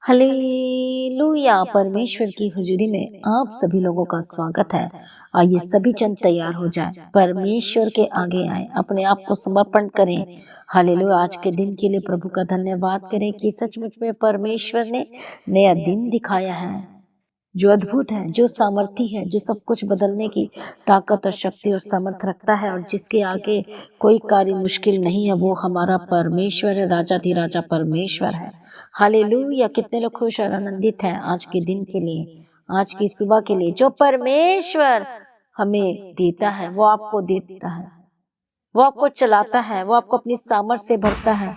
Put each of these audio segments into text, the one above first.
Hallelujah. परमेश्वर की हुजूरी में आप सभी लोगों का स्वागत है। आइए सभी जन तैयार हो जाएं, परमेश्वर के आगे आए, अपने आप को समर्पण करें। हालेलुया। आज के दिन के लिए प्रभु का धन्यवाद करें कि सचमुच में परमेश्वर ने नया दिन दिखाया है, जो अद्भुत है, जो सामर्थी है, जो सब कुछ बदलने की ताकत और शक्ति और सामर्थ रखता है, और जिसके आगे कोई कार्य मुश्किल नहीं है। वो हमारा परमेश्वर है, राजा परमेश्वर है। हालेलुया। कितने लोग खुश और आनंदित हैं आज के दिन के लिए, आज की सुबह के लिए। जो परमेश्वर हमें देता है वो आपको देता है, वो आपको चलाता है, वो आपको अपनी सामर्थ से भरता है।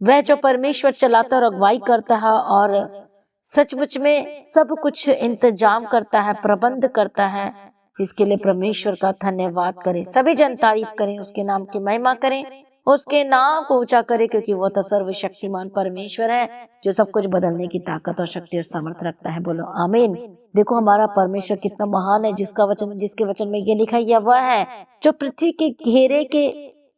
वह जो परमेश्वर चलाता और अगुवाई करता है और सचमुच में सब कुछ इंतजाम करता है, प्रबंध करता है, इसके लिए परमेश्वर का धन्यवाद करें। सभी जन तारीफ करें, उसके नाम की महिमा करें, उसके नाम को ऊंचा करें, क्योंकि वो तो सर्वशक्तिमान परमेश्वर है, जो सब कुछ बदलने की ताकत और शक्ति और सामर्थ रखता है। बोलो आमीन। देखो हमारा परमेश्वर कितना महान है, जिसके वचन में ये लिखा है, वह है जो पृथ्वी के घेरे के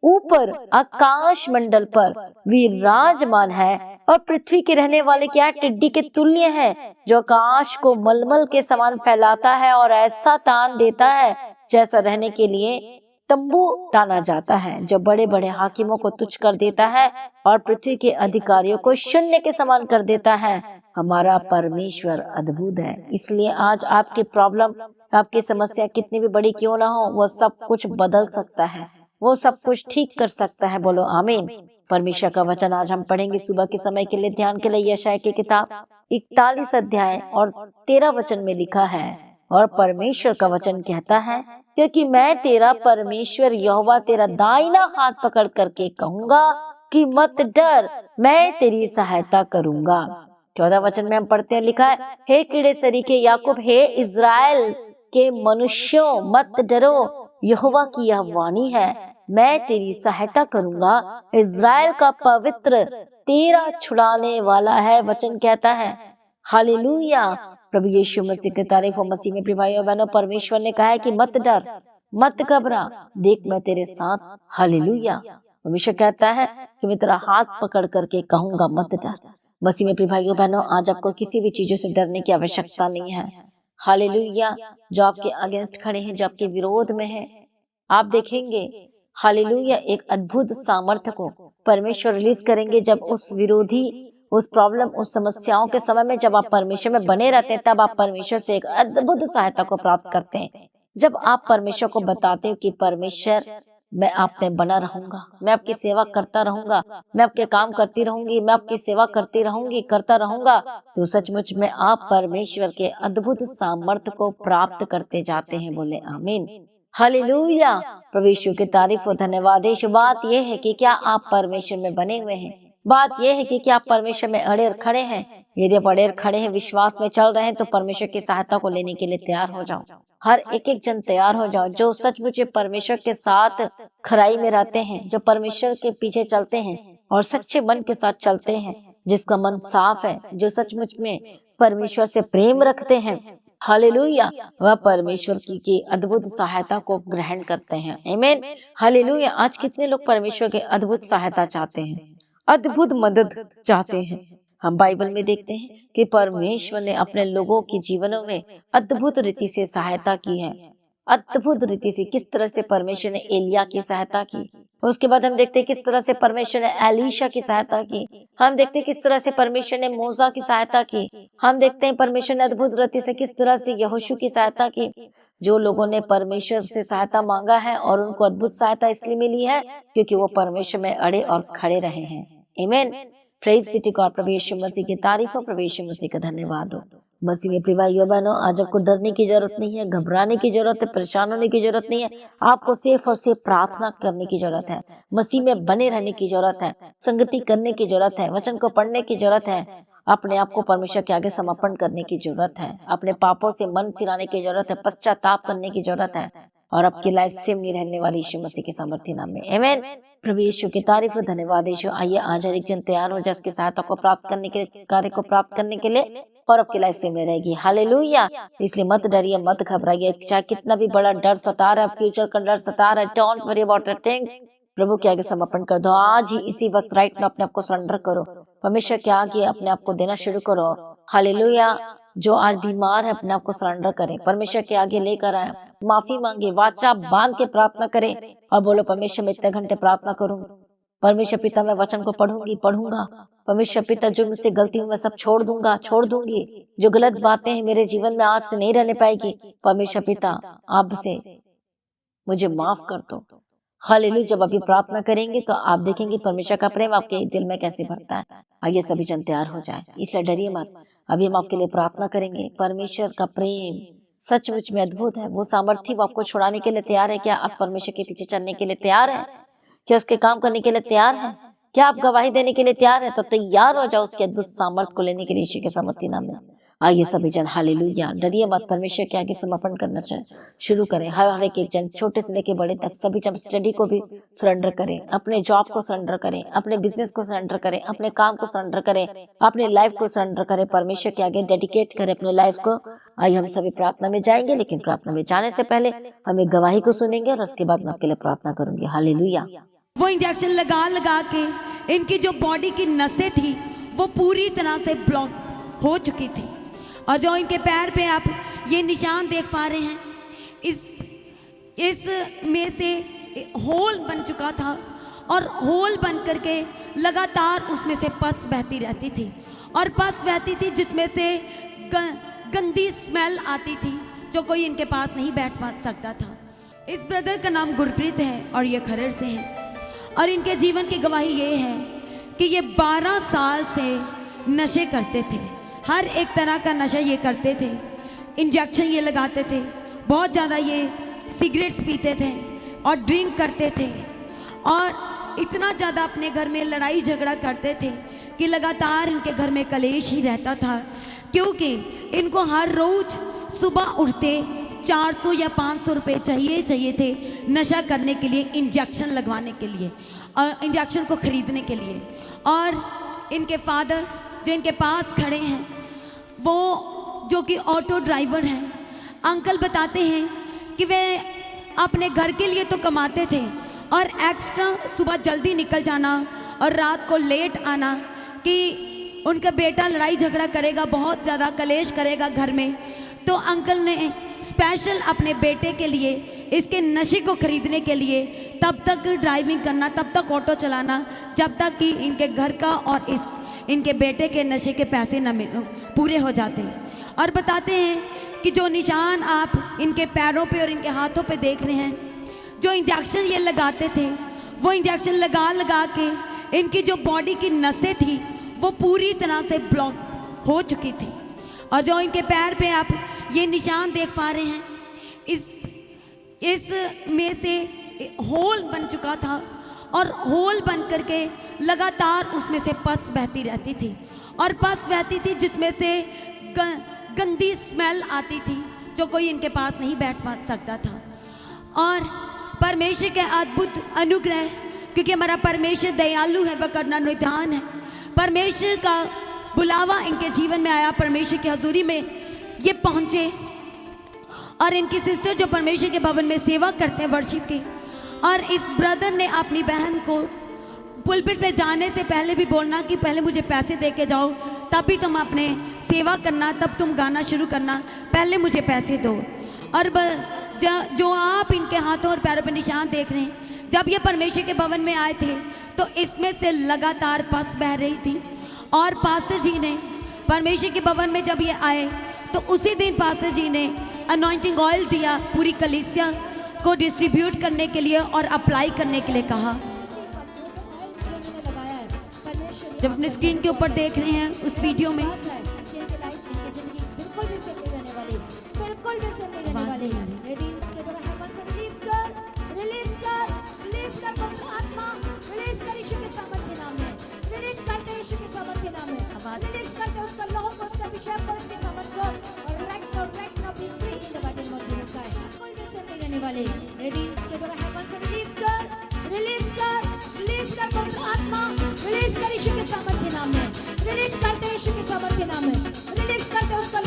ऊपर आकाश मंडल पर विराजमान है, और पृथ्वी के रहने वाले क्या टिड्डी के तुल्य है, जो आकाश को मलमल के समान फैलाता है और ऐसा तान देता है जैसा रहने के लिए तंबू ताना जाता है, जो बड़े बड़े हाकिमों को तुच्छ कर देता है और पृथ्वी के अधिकारियों को शून्य के समान कर देता है। हमारा परमेश्वर अद्भुत है। इसलिए आज आपकी प्रॉब्लम, आपकी समस्या कितनी भी बड़ी क्यों ना हो, वो सब कुछ बदल सकता है, वो सब कुछ ठीक कर सकता है। बोलो आमीन। परमेश्वर का वचन आज हम पढ़ेंगे सुबह के समय के लिए, ध्यान के लिए। यशायाह की किताब 41 अध्याय और 13 वचन में लिखा है, और परमेश्वर का वचन कहता है, क्योंकि मैं तेरा परमेश्वर यहोवा तेरा दाहिना हाथ पकड़ करके कहूंगा कि मत डर, मैं तेरी सहायता करूंगा। 14 वचन में हम पढ़ते हैं, लिखा है, हे कीड़े सरीखे याकूब, हे इज़राइल के मनुष्यों, मत डरो, यहोवा की यह वाणी है, मैं तेरी सहायता करूंगा। इज़राइल का पवित्र तेरा छुड़ाने वाला है। वचन कहता है हालेलुया। प्रभु यीशु मसीह की तारीफ हो। मसीह में प्रिय भाइयों बहनों, परमेश्वर ने कहा है कि मत डर, मत घबरा, देख मैं तेरे साथ। हालेलुया। परमेश्वर कहता है कि मैं तेरा हाथ पकड़ करके कहूंगा मत डर। मसीह में प्रिय भाइयों बहनों, आज आपको किसी भी चीजों से डरने की आवश्यकता नहीं है। हालेलुया। जो आपके अगेंस्ट खड़े हैं, जो आपके विरोध में है, आप देखेंगे हालेलुया एक अद्भुत सामर्थ्य को परमेश्वर रिलीज करेंगे। जब उस विरोधी, उस प्रॉब्लम, उस समस्याओं के समय में जब आप परमेश्वर में बने रहते हैं, तब आप परमेश्वर से एक अद्भुत सहायता को प्राप्त करते हैं। जब आप परमेश्वर को बताते हो कि परमेश्वर मैं आप में बना रहूंगा, मैं आपकी सेवा करता रहूंगा, मैं आपके काम करती रहूंगी, मैं आपकी सेवा करती रहूंगी, करता रहूंगा, तो सचमुच में आप परमेश्वर के अद्भुत सामर्थ्य को प्राप्त करते जाते हैं। बोले आमीन। हालेलुया। प्रभु यीशु की तारीफ और धन्यवाद। बात यह है कि क्या आप परमेश्वर में बने हुए हैं, बात यह है कि क्या आप परमेश्वर में अड़े और खड़े हैं। यदि आप अड़े और खड़े हैं, विश्वास में चल रहे हैं, तो परमेश्वर की सहायता को लेने के लिए तैयार हो जाओ। हर एक जन तैयार हो जाओ, जो सचमुच परमेश्वर के साथ खराई में रहते हैं, जो परमेश्वर के पीछे चलते हैं और सच्चे मन के साथ चलते हैं, जिसका मन साफ है, जो सचमुच में परमेश्वर से प्रेम रखते हैं। हालेलुया। वह परमेश्वर की अद्भुत सहायता को ग्रहण करते हैं। आमीन। हालेलुया। आज कितने लोग परमेश्वर के अद्भुत सहायता चाहते हैं, अद्भुत मदद चाहते हैं। हम बाइबल में देखते हैं कि परमेश्वर ने अपने लोगों के जीवनों में अद्भुत रीति से सहायता की है। अद्भुत रीति से किस तरह से परमेश्वर ने एलिया की सहायता की। उसके बाद हम देखते हैं किस तरह से परमेश्वर ने एलीशा की सहायता की। हम देखते हैं किस तरह से परमेश्वर ने मूसा की सहायता की। हम देखते हैं परमेश्वर ने अद्भुत रीति से किस तरह से यहोशू की सहायता की। जो लोगों ने परमेश्वर से सहायता मांगा है, और उनको अद्भुत सहायता इसलिए मिली है क्योंकि वो परमेश्वर में अड़े और खड़े रहे हैं। आमीन। Praise be to God. प्रभु यीशु मसीह की तारीफ हो, प्रभु यीशु मसीह का धन्यवाद हो। मसीह में प्रिय भाइयों बहनों, आज आपको डरने की जरूरत नहीं है, घबराने की जरूरत है, परेशान होने की जरूरत नहीं है। आपको सिर्फ और सिर्फ प्रार्थना करने की जरूरत है, मसीह में बने रहने की जरूरत है, संगति करने की जरूरत है, वचन को पढ़ने की जरूरत है, अपने आप को परमेश्वर के आगे समर्पण करने की जरूरत है, अपने पापों से मन फिराने की जरूरत है, पश्चाताप करने की जरूरत है, और आपकी लाइफ सेम नहीं रहने वाली यीशु मसीह के सामर्थ्य नाम में। आमीन। प्रभु यीशु की तारीफ और धन्यवाद। यीशु आइए आज हर एक जन तैयार हो जाए उसकी सहायता को प्राप्त करने के लिए, कार्य को प्राप्त करने के लिए, और आपकी लाइफ सेम रहेगी। हालेलुया। इसलिए मत डरिए, मत घबराइए, चाहे कितना भी बड़ा डर सता रहा है, फ्यूचर का डर सता रहा है, don't worry about that things. प्रभु के आगे समर्पण कर दो। आज ही इसी वक्त राइट में अपने आप को सरेंडर करो। परमेश्वर के आगे अपने आप को देना शुरू करो। हालेलुया। जो आज बीमार है अपने आप को सरेंडर करें, परमेश्वर के आगे लेकर आए, माफी मांगे, वाचा बांध के प्रार्थना करें और बोलो परमेश्वर मैं इतने घंटे प्रार्थना करूंगा, परमेश्वर पिता मैं वचन को पढ़ूंगा, परमेश्वर पिता जो मुझसे गलती हुई मैं सब छोड़ दूंगी, जो गलत बातें हैं मेरे जीवन में आज से नहीं रहने पाएगी, परमेश्वर पिता आप से मुझे माफ कर दो। हालेलुया। जब अभी प्रार्थना करेंगे तो आप देखेंगे परमेश्वर का प्रेम आपके दिल में कैसे भरता है। आइए सभी जन तैयार हो जाए, इसलिए डरिए मत। अभी हम आपके लिए प्रार्थना करेंगे। परमेश्वर का प्रेम सचमुच में अद्भुत है। वो सामर्थ्य वो आपको छुड़ाने के लिए तैयार है। क्या आप परमेश्वर के पीछे चलने के लिए तैयार है? क्या उसके काम करने के लिए तैयार है? क्या आप गवाही देने के लिए तैयार है? तो तैयार हो जाओ उसके अद्भुत सामर्थ्य को लेने के लिए यीशु के सामर्थ्य नाम में। आइए सभी जन हालेलुया, डरिए मत, परमेश्वर के आगे समर्पण करना शुरू करें। हर एक जन छोटे से लेके बड़े तक सभी जन स्टडी को भी सरेंडर करें, अपने जॉब को सरेंडर करें, अपने बिजनेस को सरेंडर करें, अपने काम को सरेंडर करें, अपने लाइफ को सरेंडर करें, परमेश्वर के आगे डेडिकेट करें अपने लाइफ को। आइए हम सभी प्रार्थना में जाएंगे, लेकिन प्रार्थना में जाने से पहले हम एक गवाही को सुनेंगे और उसके बाद मैं आपके लिए प्रार्थना करूंगी। हालेलुया। वो इंजेक्शन लगा के इनकी जो बॉडी की नसें थी वो पूरी तरह से ब्लॉक हो चुकी थी, और जो इनके पैर पे आप ये निशान देख पा रहे हैं, इस में से होल बन चुका था, और होल बन करके लगातार उसमें से पस बहती रहती थी, और पस बहती थी जिसमें से गंदी स्मेल आती थी, जो कोई इनके पास नहीं बैठ पा सकता था। इस ब्रदर का नाम गुरप्रीत है और ये खरड़ से हैं, और इनके जीवन की गवाही ये है कि ये 12 साल से नशे करते थे। हर एक तरह का नशा ये करते थे, इंजेक्शन ये लगाते थे, बहुत ज़्यादा ये सिगरेट्स पीते थे और ड्रिंक करते थे, और इतना ज़्यादा अपने घर में लड़ाई झगड़ा करते थे कि लगातार इनके घर में कलेश ही रहता था, क्योंकि इनको हर रोज़ सुबह उठते 400 या 500 रुपये चाहिए थे नशा करने के लिए, इंजेक्शन लगवाने के लिए और इंजेक्शन को ख़रीदने के लिए। और इनके फादर जो इनके पास खड़े हैं, वो जो कि ऑटो ड्राइवर हैं, अंकल बताते हैं कि वे अपने घर के लिए तो कमाते थे और एक्स्ट्रा सुबह जल्दी निकल जाना और रात को लेट आना, कि उनका बेटा लड़ाई झगड़ा करेगा, बहुत ज़्यादा कलेश करेगा घर में, तो अंकल ने स्पेशल अपने बेटे के लिए इसके नशे को खरीदने के लिए तब तक ड्राइविंग करना, तब तक ऑटो चलाना जब तक कि इनके घर का और इनके बेटे के नशे के पैसे न पूरे हो जाते। और बताते हैं कि जो निशान आप इनके पैरों पे और इनके हाथों पे देख रहे हैं, जो इंजेक्शन ये लगाते थे, वो इंजेक्शन लगा के इनकी जो बॉडी की नसें थी वो पूरी तरह से ब्लॉक हो चुकी थी, और जो इनके पैर पे आप ये निशान देख पा रहे हैं, इस में से होल बन चुका था, और होल बन करके लगातार उसमें से पस बहती रहती थी, और पस बहती थी जिसमें से गंदी स्मेल आती थी, जो कोई इनके पास नहीं बैठ पा सकता था। और परमेश्वर के अद्भुत अनुग्रह, क्योंकि हमारा परमेश्वर दयालु है, वह करना निदान है, परमेश्वर का बुलावा इनके जीवन में आया, परमेश्वर की हजूरी में ये पहुँचे, और इनकी सिस्टर जो परमेश्वर के भवन में सेवा करते हैं वर्शिप की, और इस ब्रदर ने अपनी बहन को पुलपिट पे जाने से पहले भी बोलना कि पहले मुझे पैसे दे के जाओ, तभी तुम अपने सेवा करना, तब तुम गाना शुरू करना, पहले मुझे पैसे दो। और जो आप इनके हाथों और पैरों पर निशान देख रहे हैं, जब ये परमेश्वर के भवन में आए थे तो इसमें से लगातार पस बह रही थी, और पास्टर जी ने परमेश्वर के भवन में जब ये आए तो उसी दिन पास्टर जी ने अनॉइंटिंग ऑयल दिया, पूरी कलीसिया को डिस्ट्रीब्यूट करने के लिए और अप्लाई करने के लिए कहा। जब अपने स्क्रीन के ऊपर देख रहे हैं उस वीडियो में वाले यदि इसके द्वारा हेवन से रिलीज कर पवित्र आत्मा, रिलीज कर यीशु के सामर्थ्य नाम में, रिलीज करते यीशु के सामर्थ्य नाम में, रिलीज करते उसका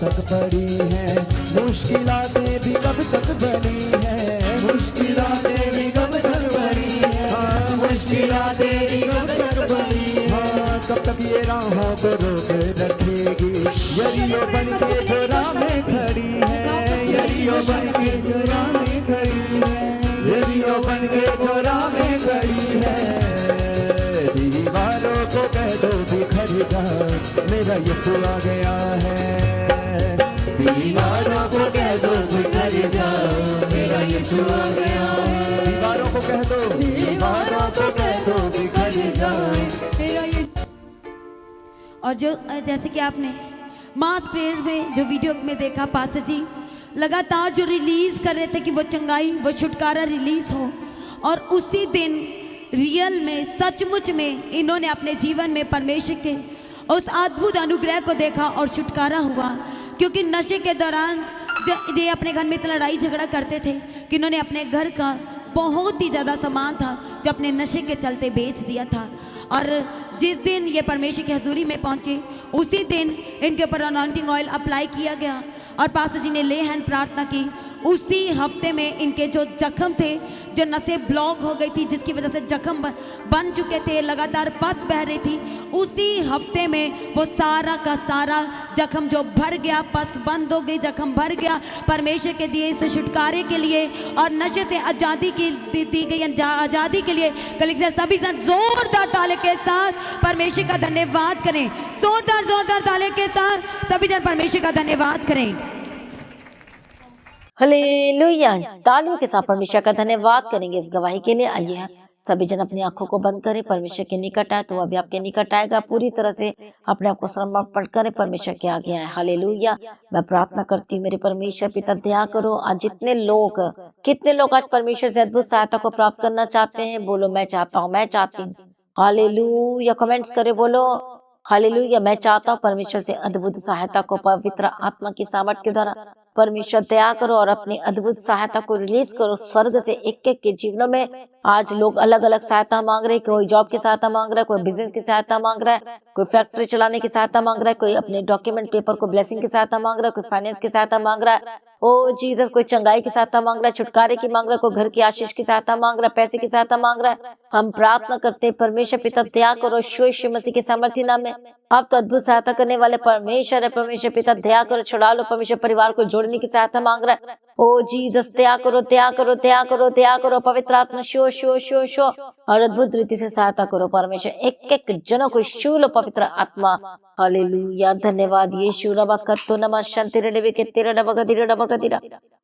तक पड़ी हैं, मुश्किलातें भी कब तक बनी हैं, मुश्किलातें भी कब तक बनी हैं, हाँ मुश्किलातें भी कब तक बनी हैं, हाँ कब तक ये राहों को रोक रखेगी, यरियो बन के जो राह में खड़ी है, यरियो बन के जो राह में खड़ी है, यरियो बन के जो राह में खड़ी है। दीवारों को कह दो बिखर जाओ, मेरा यीशु आ गया है, दीवारों को कह दो बिखर जाओ, मेरा यीशु आ गया है, दीवारों को कह दो, दीवारों को कह दो बिखर जाओ, मेरा यीशु। और जो जैसे कि आपने मास प्रेयर में जो वीडियो में देखा, पास्टर जी लगातार जो रिलीज कर रहे थे कि वो चंगाई, वो छुटकारा रिलीज हो, और उसी दिन रियल में सचमुच में इन्होंने अपने जीवन में परमेश्वर के उस अद्भुत अनुग्रह को देखा और छुटकारा हुआ। क्योंकि नशे के दौरान ये अपने घर में इतना लड़ाई झगड़ा करते थे कि इन्होंने अपने घर का बहुत ही ज़्यादा सामान था जो अपने नशे के चलते बेच दिया था। और जिस दिन ये परमेश्वर की हजूरी में पहुंचे उसी दिन इनके ऊपर अनॉइंटिंग ऑयल अप्लाई किया गया और पास्टर जी ने ले हैंड प्रार्थना की। उसी हफ्ते में इनके जो जख्म थे, जो नसें ब्लॉक हो गई थी जिसकी वजह से जख्म बन चुके थे, लगातार पस बह रही थी, उसी हफ्ते में वो सारा का सारा जख्म जो भर गया, पस बंद हो गई, जख्म भर गया। परमेश्वर के दिए इस छुटकारे के लिए और नशे से आज़ादी की दी गई आज़ादी के लिए कलीसिया सभी जन जोरदार ताले के साथ परमेश्वर का धन्यवाद करें। जोरदार ताले के साथ सभी जन परमेश्वर का धन्यवाद करें। हालेलुया। तालियों के साथ परमेश्वर का धन्यवाद करेंगे इस गवाही के लिए। आइए सभी जन अपनी आंखों को बंद करें, परमेश्वर के निकट आए तो अभी आपके निकट आएगा। पूरी तरह से अपने आप को समर्पण करें, परमेश्वर के आगे आए। हालेलुया। मैं प्रार्थना करती हूँ मेरे परमेश्वर पिता, दया करो। आज जितने लोग, कितने लोग आज परमेश्वर से अद्भुत सहायता को प्राप्त करना चाहते हैं, बोलो मैं चाहता हूँ, मैं चाहती हूँ। हालेलुया। कमेंट्स करे, बोलो हालेलुया। मैं चाहता हूँ परमेश्वर से अद्भुत सहायता को पवित्र आत्मा की सामर्थ के द्वारा। परमेश्वर दया करो और अपनी अद्भुत सहायता को रिलीज करो स्वर्ग से एक एक के जीवनों में। आज लोग अलग अलग सहायता मांग रहे हैं, कोई जॉब की सहायता मांग रहा है, कोई बिजनेस की सहायता मांग रहा है, कोई फैक्ट्री चलाने की सहायता मांग रहा है, कोई अपने डॉक्यूमेंट पेपर को ब्लेसिंग की सहायता मांग रहा है, कोई फाइनेंस की सहायता मांग रहा है, ओ जीसस, कोई चंगाई की सहायता मांग रहा है, छुटकारे की मांग रहा है, कोई घर की आशीष की सहायता मांग रहा है, पैसे की सहायता मांग रहा है। हम प्रार्थना करते हैं परमेश्वर पिता दया करो यीशु मसीह के सामर्थी नाम में। आप तो अद्भुत सहायता करने वाले परमेश्वर है। परमेश्वर पिता दया करो, छुड़ा लो। परमेश्वर परिवार को जोड़ने की सहायता मांग रहा है। ओ जीसस दया करो, दया करो, दया करो, दया करो। पवित्र आत्मा शो शो शो शो और अद्भुत रीति से सहायता करो परमेश्वर। एक एक जनों को छू लो पवित्र आत्मा। हालेलुया। धन्यवाद यीशु। रबकत्तो नमः शांति रे के तेरा डबगदिरा।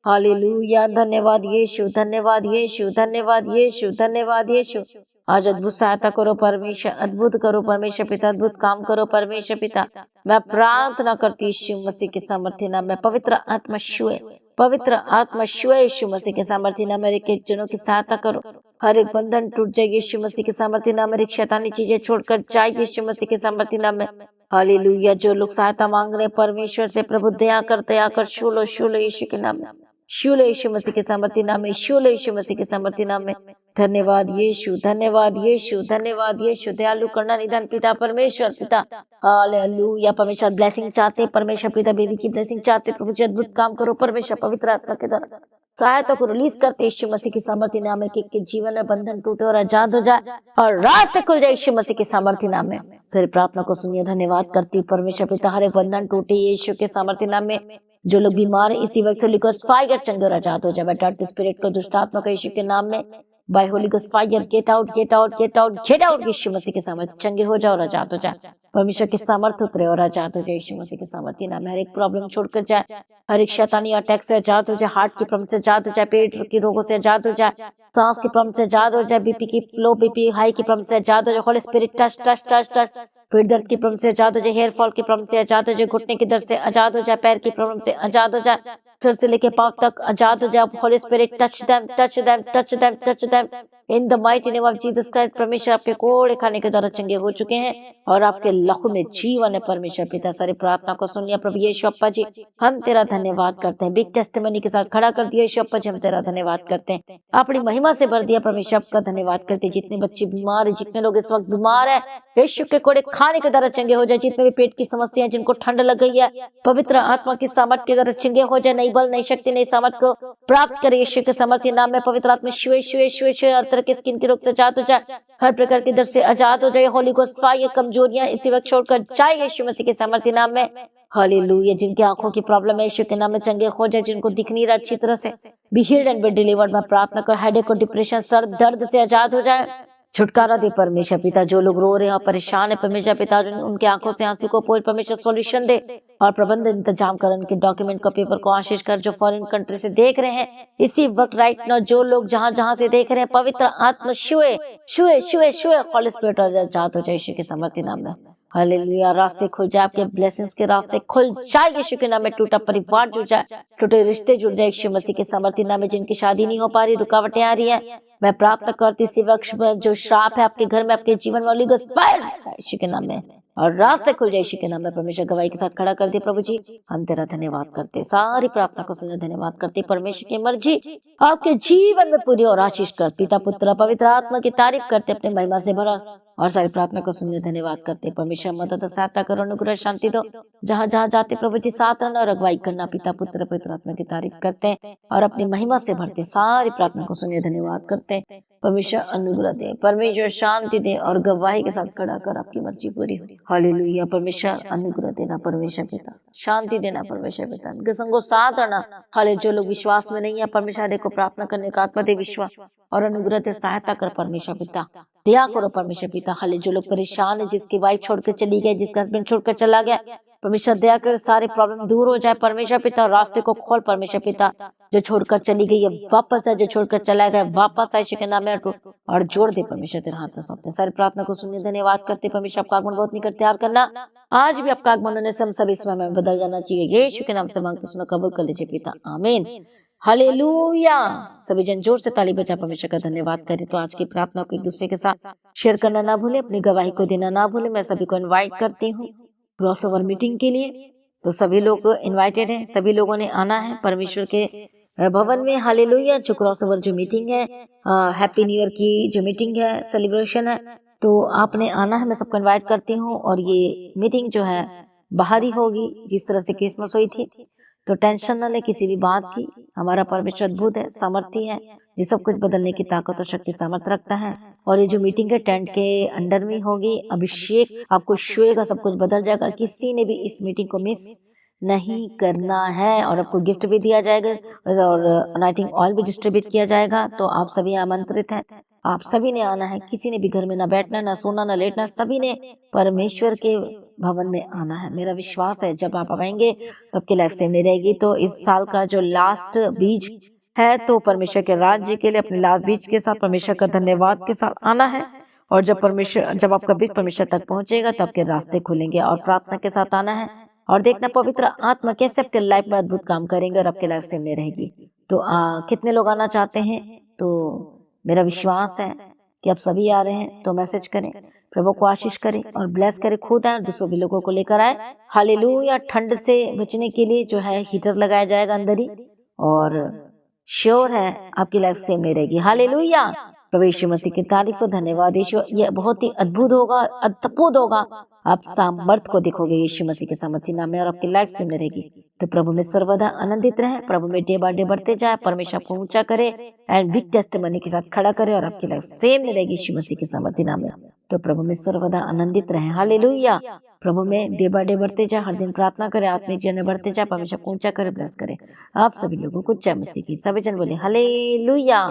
हालेलुया। धन्यवाद यीशु, धन्यवाद यीशु, धन्यवाद यीशु, धन्यवाद यीशु। आज अद्भुत सहायता करो परमेश्वर, अद्भुत करो परमेश्वर पिता, अद्भुत काम करो परमेश्वर पिता। मैं प्रार्थना करती यीशु मसीह के सामर्थ्य नाम में। पवित्र आत्मा छुए, पवित्र आत्मा छुए यीशु मसीह के सामर्थ्य नाम में। एक एक जनों की सहायता करो, हर एक बंधन टूट जाए यीशु मसीह के सामर्थ्य नाम में। एक शैतानी चीजें छोड़कर जाए यीशु मसीह के सामर्थ्य नाम में। हालेलुया। जो लोग सहायता मांग रहे हैं परमेश्वर से, प्रभु दया कर छू लो यीशु के नाम में। छू लो यीशु मसीह के सामर्थ्य नाम में। छू लो यीशु मसीह के सामर्थ्य नाम में। धन्यवाद यीशु, धन्यवाद यीशु, धन्यवाद यीशु। दयालु करना निदान पिता परमेश्वर पिता। हालेलुया। परमेश्वर ब्लेसिंग चाहते, परमेश्वर पिता बेबी की ब्लेसिंग चाहते। प्रभु जी अद्भुत काम करो परमेश्वर, पवित्र आत्मा के द्वारा सहायता को रिलीज करते यीशु मसीह की सामर्थ्य नाम में। के जीवन में बंधन टूटे और आजाद हो जाए और रास्ते खुल जाए यीशु मसीह के सामर्थ्य नाम में। फिर प्रार्थना को सुनिए। धन्यवाद करती हूँ परमेश्वर पिता, हर एक बंधन टूटे यीशु के सामर्थ्य नाम में। जो लोग बीमार है इसी वक्त होली गोस्ट फायर चंगे और आजाद हो जाए। बेटा स्पिरिट को, दुष्ट आत्मा को यीशु के नाम में by holy ghost fire get out, get out, get out, get out. Yeshu Masih के सामर्थ्य चंगे हो जाए और आजाद हो जाए। परमेश्वर के सामर्थ्य उतरे और आजाद हो जाए यीशु मसीह के सामर्थ्य नाम में। हर एक प्रॉब्लम छोड़कर जाए, हर एक शैतानी अटैक से आजाद हो जाए, हार्ट की प्रॉब्लम से आजाद हो जाए, पेट के रोगों से आजाद हो जाए, सांस की प्रॉब्लम से आजाद हो जाए, बीपी की लो, बीपी हाई की प्रॉब्लम से आजाद हो जाए। Holy spirit touch touch touch touch. पेट दर्द की प्रॉब्लम से आजाद हो जाए, हेयर फॉल की प्रॉब्लम से आजाद हो जाए, घुटने की दर्द से आजाद हो जाए, पैर की प्रॉब्लम से आजाद हो जाए, सिर से लेके पांव तक आजाद हो जाए। Holy spirit touch them, touch them, touch them, touch them in the mighty name of Jesus Christ. परमेश्वर आपके कोड़े खाने के द्वारा चंगे हो चुके हैं और आपके लहू में जीवन है परमेश्वर पिता। सारी प्रार्थना को सुन लिया प्रभु यीशु अप्पा जी, हम तेरा धन्यवाद करते हैं। बिग टेस्टिमनी के साथ खड़ा कर दिया यीशु अप्पा जी, हम तेरा धन्यवाद करते हैं। अपनी महिमा से भर दिया परमेश्वर, आपका धन्यवाद करते हैं। जितने बच्चे बीमार है, जितने लोग इस वक्त बीमार है, यीशु के कोड़े खाने के द्वारा चंगे हो जाए। जितने भी पेट की समस्याएं, जिनको ठंड लग गई है, पवित्र आत्मा की सामर्थ्य के द्वारा चंगे हो जाए। नई बल, नई शक्ति, नई सामर्थ्य को प्राप्त करे यीशु के सामर्थ्य नाम में। पवित्र आत्मा छुए छुए छुए छुए हर तरह के स्किन के रोग से आजाद हो जाए, हर प्रकार के दर्द से आजाद हो जाए। होली गोस्ट फायर कमजोरियां इसी वक्त छोड़कर जाए यीशु मसीह के सामर्थ्य नाम में। हालेलुया। जिनकी आंखों की प्रॉब्लम है यीशु के नाम में चंगे हो जाए। जिनको दिख नहीं रहा अच्छी तरह से, be healed and be delivered. मैं प्रार्थना कर हेडेक और डिप्रेशन, सर दर्द से आजाद हो जाए, छुटकारा दे परमेश्वर पिता। जो लोग रो रहे हैं और परेशान है परमेश्वर पिता, उनके आंखों से आंसू को पोंछ परमेश्वर सॉल्यूशन दे और प्रबंध इंतजाम कर। उनके डॉक्यूमेंट को, पेपर को आशीष कर। जो फॉरेन कंट्री से देख रहे हैं इसी वक्त राइट नाउ, जो लोग जहां जहां से देख रहे हैं, पवित्र आत्मा छुए छुए छुए छुए होली स्पिरिट आजाद हो जाए यीशु के सामर्थ्य नाम में। हालेलुया। रास्ते खुल जाए, आपके ब्लेसिंग्स के रास्ते खुल जाए यीशु के नाम में। टूटा परिवार जुड़ जाए, टूटे रिश्ते जुड़ जाए यीशु मसीह के सामर्थ्य नाम में। जिनकी शादी नहीं हो पा रही, रुकावटें आ रही है, मैं प्रार्थना करती इसी वक्त जो श्राप है आपके घर में, आपके जीवन में, होली गोस्ट फायर यीशु के नाम में, और रास्ते खुल जाए यीशु के नाम में। परमेश्वर गवाही के साथ खड़ा कर दिए। प्रभु जी हम तेरा धन्यवाद करते, सारी प्रार्थना को सुनने धन्यवाद करते। परमेश्वर की मर्जी आपके जीवन में पूरी और आशीष कर। पिता पुत्र पवित्र आत्मा की तारीफ करते, अपने महिमा से भरा और सारी प्रार्थना को सुनने धन्यवाद करते। परमेश्वर मदद और सहायता करो, अनुग्रह शांति दो जहाँ जहाँ जाते प्रभु जी, साथ रहना और अगुवाई करना। पिता पुत्र पवित्र आत्मा की तारीफ करते हैं और अपनी महिमा से भरते, सारी प्रार्थना को सुनने धन्यवाद करते हैं। परमेश्वर अनुग्रह दे, परमेश्वर शांति दे और गवाही के साथ खड़ा कर आपकी मर्जी पूरी हो। हालेलुया। परमेश्वर अनुग्रह देना, परमेश्वर पिता शांति देना, परमेश्वर पिता उनके संगो साथ रहना। हाले जो लोग विश्वास में नहीं है परमेश्वर को प्रार्थना करने का आत्मा दे, विश्वास और अनुग्रह दे, सहायता कर परमेश्वर पिता, दया करो परमेश्वर पिता। हाले जो लोग परेशान है, जिसकी वाइफ छोड़कर चली गई, जिसका हस्बैंड छोड़कर चला गया, परमेश्वर दया कर सारे प्रॉब्लम दूर हो जाए परमेश्वर पिता। रास्ते को खोल परमेश्वर पिता। जो छोड़कर चली गई है वापस है, जो छोड़कर चला गया वापस आए के नाम में, और जोड़ दे परमेश्वर तेरे हाथ में सौंपते। सारी प्रार्थना को सुनने धन्यवाद करते। परमेश्वर आपका आगमन बहुत निकट तैयार करना। आज भी आपका आगमन होने से हम सभी समय में बदल जाना चाहिए। यीशु के नाम से मांगते सुनो, कबूल कर लीजिए पिता, आमीन। हालेलुया। सभी जन जोर से ताली बजा परमेश्वर का धन्यवाद करें। तो आज की प्रार्थना को एक दूसरे के साथ शेयर करना ना भूले, अपनी गवाही को देना ना भूले। मैं सभी को इन्वाइट करती हूँ क्रॉसओवर मीटिंग के लिए। तो सभी लोग इनवाइटेड हैं, सभी लोगों ने आना है परमेश्वर के भवन में। हालेलुया। जो क्रॉसओवर जो मीटिंग है, हैप्पी न्यू ईयर की जो मीटिंग है, सेलिब्रेशन है, तो आपने आना है। मैं सबको इनवाइट करती हूँ। और ये मीटिंग जो है बाहर ही होगी, जिस तरह से क्रिसमस हुई थी। तो टेंशन न ले किसी भी बात की। हमारा परमेश्वर अद्भुत है, सामर्थी है, ये सब कुछ बदलने की ताकत और शक्ति सामर्थ रखता है। और ये जो मीटिंग है टेंट के अंडर में होगी। अभिषेक आपको छुएगा, सब कुछ बदल जाएगा। किसी ने भी इस मीटिंग को मिस नहीं करना है। और आपको गिफ्ट भी दिया जाएगा और अनाइटिंग ऑयल भी डिस्ट्रीब्यूट किया जाएगा। तो आप सभी आमंत्रित हैं, आप सभी ने आना है। किसी ने भी घर में ना बैठना, ना सोना, ना लेटना, सभी ने परमेश्वर के भवन में आना है। मेरा विश्वास है जब आप आएंगे तो आपकी लाइफ सेम नहीं रहेगी। तो इस साल का जो लास्ट बीज है, तो परमेश्वर के राज्य के लिए अपने लास्ट बीज के साथ परमेश्वर का धन्यवाद के साथ आना है। और जब आपका बीज परमेश्वर तक पहुंचेगा तो आपके रास्ते खुलेंगे। और प्रार्थना के साथ आना है और देखना पवित्र आत्मा कैसे आपके लाइफ में अद्भुत काम करेंगे और आपके लाइफ सेम नहीं रहेगी। तो कितने लोग आना चाहते हैं? तो मेरा विश्वास है कि आप सभी आ रहे हैं। तो मैसेज करें, प्रभु को आशीष करें और ब्लेस करें, खुद आए और दूसरों भी लोगों को लेकर आए। हालेलुया। ठंड से बचने के लिए जो है हीटर लगाया जाएगा अंदर ही, और श्योर है आपकी लाइफ सेम नहीं रहेगी। हालेलुया। प्रभु यीशु मसीह की तारीफ हो, धन्यवाद यीशु। ये बहुत ही अद्भुत होगा, अद्भुत होगा। आप सामर्थ को देखोगे यीशु मसीह के सामर्थ्य नाम में, और आपकी लाइफ सेम नहीं रहेगी। तो प्रभु में सर्वदा आनंदित रहे, प्रभु में डे बाय डे बढ़ते जाए, परमेश्वर को ऊंचा करे एंड बिग टेस्टिमनी के साथ खड़ा करे, और आपकी लाइफ सेम नहीं रहेगी यीशु मसीह के सामर्थ्य नाम में। तो प्रभु में सर्वदा आनंदित रहे। हालेलुया। प्रभु में डे बाय डे बढ़ते जाए, हर दिन प्रार्थना करे, आत्मिक जीवन में बढ़ते जाए, परमेश्वर को ऊंचा करे, ब्लेस करे। आप सभी लोगों को जय मसीह की। सभी जन बोले हालेलुया।